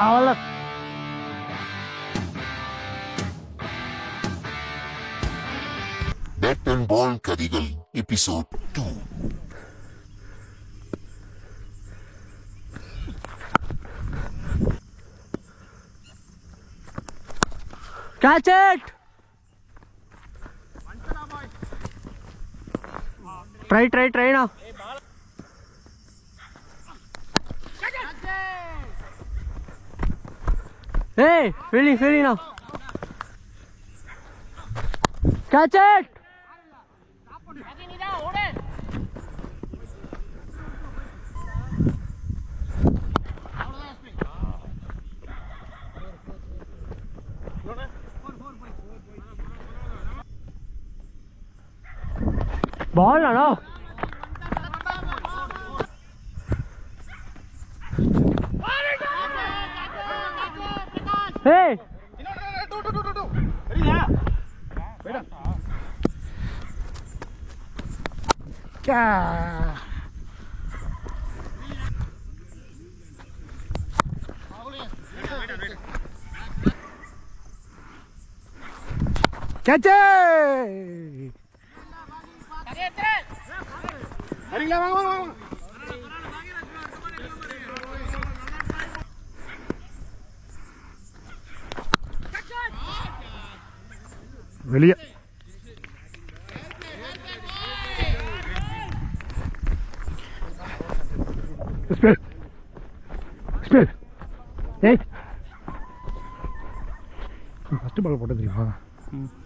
அவ்வளோ bad and ball கதைகள் episode 2. Catch it! Try now. Hey, feeling now. Catch it! Ball no. Hey. Catch it! வெளியே first பால் போட்ட தெரியுமா?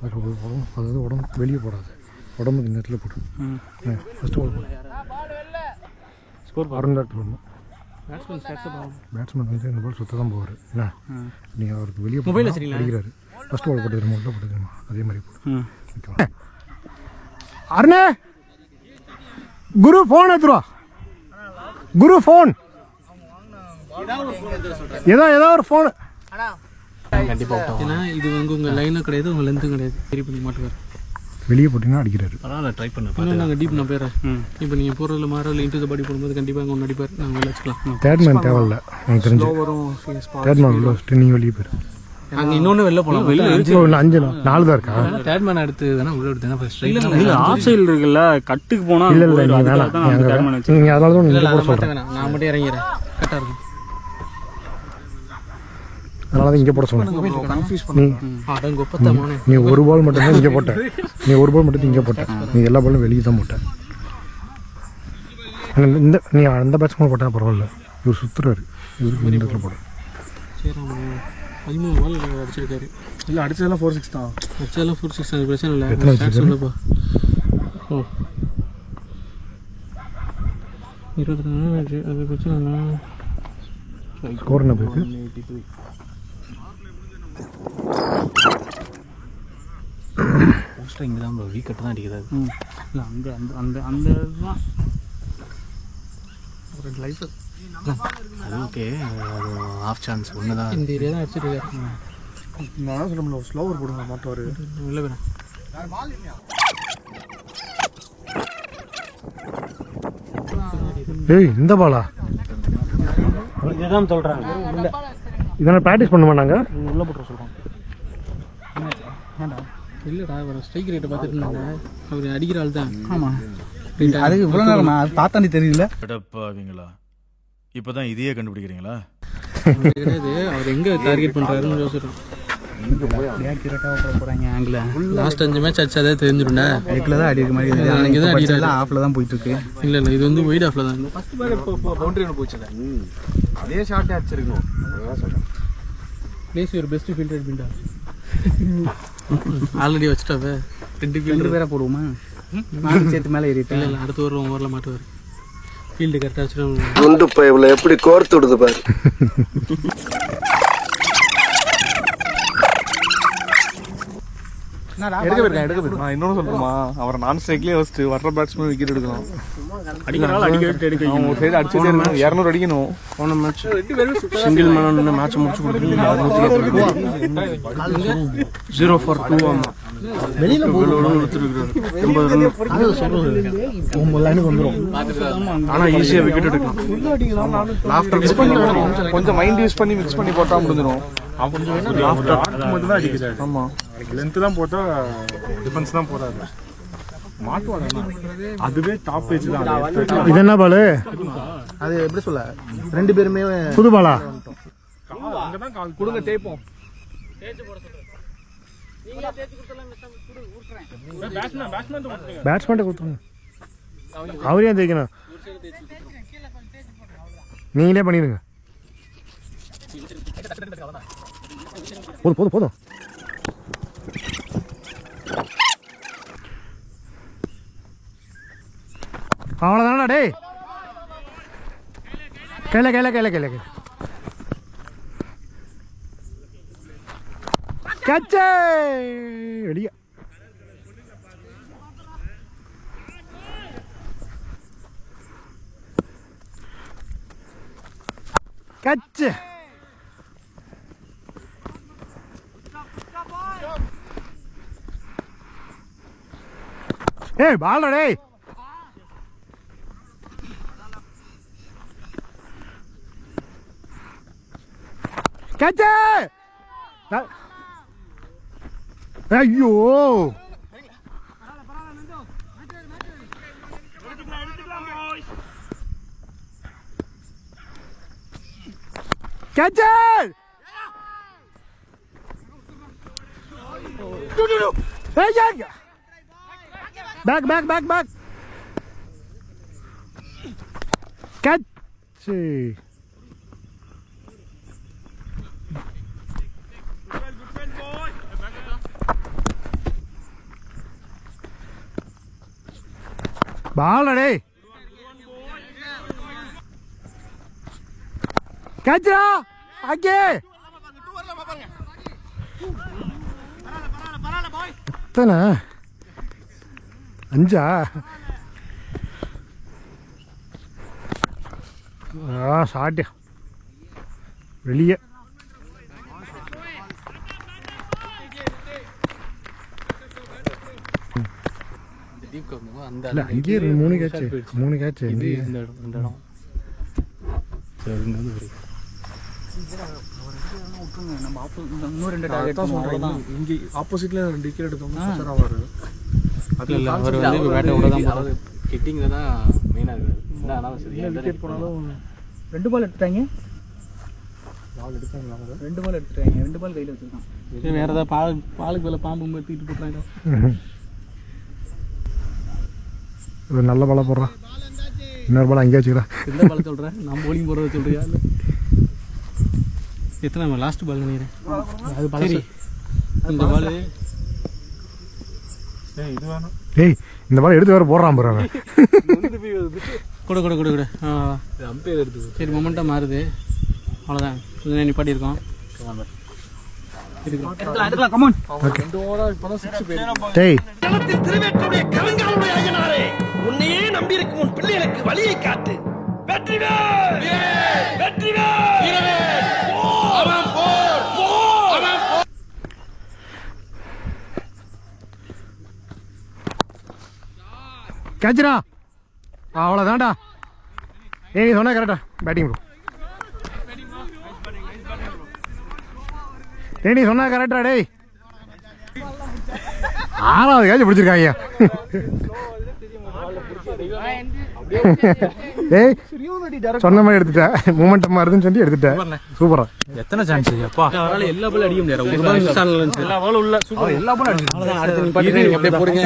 அதாவது உடம்பு வெளியே போடாது, உடம்பு இந்த நேரத்தில் போட்டு ஃபஸ்ட்டு பால் போடு. ஸ்கோர் 6 போடணும். பேட்ஸ்மேன் வந்து இந்த பால் சுத்த தான் போவார். என்ன நீங்கள் அவருக்கு வெளியே மொபைல் அடிக்கிறாரு. ஃபஸ்ட் பால் போட்டு தெரியுமா, போட்டு தெரியுமா, அதே மாதிரி போட்டு. அருணே குரு ஃபோன் எடுத்துருவா. குரு ஃபோன் ஏதோ ஒரு ஃபோன் கண்டிப்பாக. ஏன்னா இது வந்து உங்கள் லைனும் கிடையாது, உங்கள் லென்த்தும் கிடையாது. சரி பண்ணி மாட்டுவார். வெளியே போட்டிங்கன்னா அடிக்கிறாரு. பரவாயில்ல, ட்ரை பண்ண. இன்னும் நாங்கள் டீப் நான் போயிடுறேன். இப்போ நீங்கள் போகிறதுல மாறல இன்ட்டு த பாடி போடும்போது கண்டிப்பாக அங்கே ஒன்று அடிப்பார். நாங்கள் வெளில வச்சுக்கலாம். தேர்ட்மேன் தேவையில்ல எனக்கு தெரிஞ்சு. தேர்ட்மேன் உள்ள வச்சுட்டு நீங்கள் வெளியே போயிரு. அங்கே இன்னொன்று வெளில போகலாம். வெளில 4 தான் இருக்கா? தேர்ட்மேன் எடுத்து வேணா உள்ள எடுத்து இல்லை ஆஃப் சைடு இருக்குல்ல, கட்டுக்கு போனால் இல்லை நீங்கள் வேணாம். நீங்கள் அதனால தான் நீங்கள் போட சொல்கிறேன். நான் மட்டும் இறங்கிறேன். கரெக்டாக இருக்கும். அதனால தான் இங்கே போட சொன்னேன். நீ ஒரு பால் மட்டும்தான் இங்கே போட்ட. நீ ஒரு பால் மட்டும் இங்கே போட்ட. நீ எல்லா பாலும் வெளியே தான் போட்ட. இந்த நீ அந்த பேட்ஸ்மேன் போட்டா பரவாயில்ல. இவர் சுற்றுறாரு. இவருக்கு இந்த இடத்துல போட. சரி, 13 பால் அடிச்சிருக்காரு. இல்லை அடிச்சதெல்லாம் 4-6 தான். அடிச்சதெல்லாம் 4-6 அது பிரச்சனை இல்லை. சொல்லப்பா. ஓ 24 அது பிரச்சனை இல்லை. ஸ்கோர் என்ன போயிருக்கு? மோஸ்ட்டாக இங்கே தான் வீக்கெட்டு தான் அடிக்கிறாரு. இல்லை அங்கே அந்த அந்த அந்த இதுதான் ஒரு லைஃப். அது ஓகே, அது ஆஃப் சான்ஸ் ஒன்று தான். இந்த ஏரியா தான் அடிச்சிருக்காரு. நான் சொல்ல முடியல, ஸ்லோவர் போடுங்க மாட்டுவார். இல்லை வேணாம். ஏய் இந்த பாலா இதுதான் சொல்கிறாங்க. இல்லை இதெல்லாம் ப்ராக்டிஸ் பண்ண மாட்டாங்க. உள்ளே போட்டு சொல்கிறோம். இல்லைடா, அவர் ஸ்ட்ரைக் ரேட்டை பார்த்துட்டு இருந்தாங்க. அவர் அடிக்கிற ஆள் தான். ஆமாம், அதுக்கு இவ்வளோ நேரமா பார்த்தாண்டி தெரியல. எடப்பாவீங்களா, இப்போதான் இதையே கண்டுபிடிக்கிறீங்களா? கிடையாது, அவர் எங்கே டார்கெட் பண்ணுறாருன்னு யோசிக்கிறோம். போகிறாங்க ஆங்கில லாஸ்ட் 5 மேட்ச் அடிச்சு அதே தெரிஞ்சிடும்டா. எக்கில் தான் அடி இருக்க மாதிரி அங்கே தான் அடிக்கிறது. ஆஃபில் தான் போயிட்டு இருக்கு. இல்லை இது வந்து ஒயிட் ஆஃபில் தான். ஃபர்ஸ்ட் பால் இப்போ பவுண்டரி ஒன்று போச்சு. அதே ஷாட்டே அடிச்சிருக்கணும். பிளேஸ் ஒரு பெஸ்ட் ஃபீல்டர் பில்டா ஆல்ரெடி வச்சுட்டாவே. 2 ஃபீல்டர் வேற போடுவோமா? நாலு சேர்த்து மேலே ஏறிட்டு. இல்லை அடுத்து ஒரு ஓவரில் மாட்டுவார். ஃபீல்டு கரெக்டாக வச்சுட்டு குண்டு பைப்ல எப்படி கோர்த்து விடுது பாரு. எடுக்க போயிருக்கேன். நான் இன்னொன்று சொல்லணுமா, அவரை நான் ஸ்ட்ரைக்லேயே வச்சுட்டு வர்ற பேட்ஸ்மேன் விக்கெட் எடுக்கணும். அடிக்கிறனால அடிக்க எடுக்க அவங்க ஒரு சைடு அடிச்சுட்டே இருக்கணும். 200 அடிக்கணும். போன மேட்ச் சிங்கிள் மேன் மேட்ச் முடிச்சு கொடுத்துருக்கீங்க. 0 for 2. ஆமாம் வெளியில லைனுக்கு வந்துடும். ஆனா ஈஸியா விக்கெட் எடுக்கலாம். கொஞ்சம் மைண்ட் யூஸ் பண்ணி மிக்ஸ் பண்ணி போட்டா முடிஞ்சிடும். ஆமா, லென்த் தான் போட்டா டிஃபென்ஸ் தான் போடாது. அதுவே டாப் பேஜ் தான். இது என்ன பால்? அது எப்படி சொல்ல, 2 பேருமே புது பாலா? கொடுங்க தேய்ப்போம். பேட்ஸ்மேன் கொடுத்துருங்க. அவரே தேய்க்கணும். நீங்களே பண்ணிடுங்க. போதும் போதும் போதும். அவ்வளோதானடா டேய். கையில கையில கையில கையில கையில கச்சே வெளிய. கச்சே ஏய் பால்டா டேய். கச்சே ஐயோ கச்சே பேக் பேக் பேக் பேக் கச்சே. பால் அடே. கேட்சா அங்கே. எத்தனை 5? ஷாட்டியா வெளியே. இல்ல அங்கேயே 3 கேட்ச். இது இந்த இடம் இங்க ஆப்போசிட்ல 2 விக்கெட் எடுத்தோம்னா அவர் வந்து பேட்டை விட தான் போறாரு. ஹிட்டிங்ல தான் மெயினா இருக்கு. விக்கெட் போனாலும் 2 பால் எடுத்துட்டாங்க. 2 பால் எடுத்துட்டாங்க. 2 பால் கையில வச்சிருக்கான். வேற ஏதாவது பாலுக்கு மேல பாம்பு எடுத்துட்டு போட்டாங்க. ஒரு நல்ல பாலா போடுறான். இன்னொரு பால் அங்கேயே வச்சுக்கிறேன். எந்த பால் சொல்கிறேன்? நம்ம போலிங் போடுறத சொல்றியா? இல்லை எத்தனை லாஸ்ட் பால் நினைக்கிறேன். அது சரி இந்த பால். ஏய் இந்த பால் எடுத்து வேற போடுறான் பாரு. கூட கூட கூட கூட அம்பையர் எடுத்து. சரி மொமெண்ட்டாக மாறுது. அவ்வளோதான். கொஞ்சம் நேரம் நிப்பாட்டியிருக்கோம். உன்னையே நம்பி இருக்கும் உன் பிள்ளைகளுக்கு வழியை காட்டு. கேட்சரா அவ்வளோதான்டா. ஏய் சொன்னா கரெக்டா பேட்டிங் ப்ரோ. டேய் நீ சொன்னா கரெக்டா டேய். 6வது கேட்ச் பிடிச்சிருக்காங்க. ஏய் சொன்ன மாதிரி எடுத்துட்டேன். மூமெண்டம் மாறுதுன்னு சொல்லி எடுத்துட்டேன். சூப்பரா. எத்தனை சான்ஸ் அப்பா? எல்லா பாலும் அடிக்க முடியாது. எல்லா பாலும் உள்ள. எல்லா பாலும் அடிச்சு. அடுத்து நீ பாட்டு அப்படியே போடுங்க.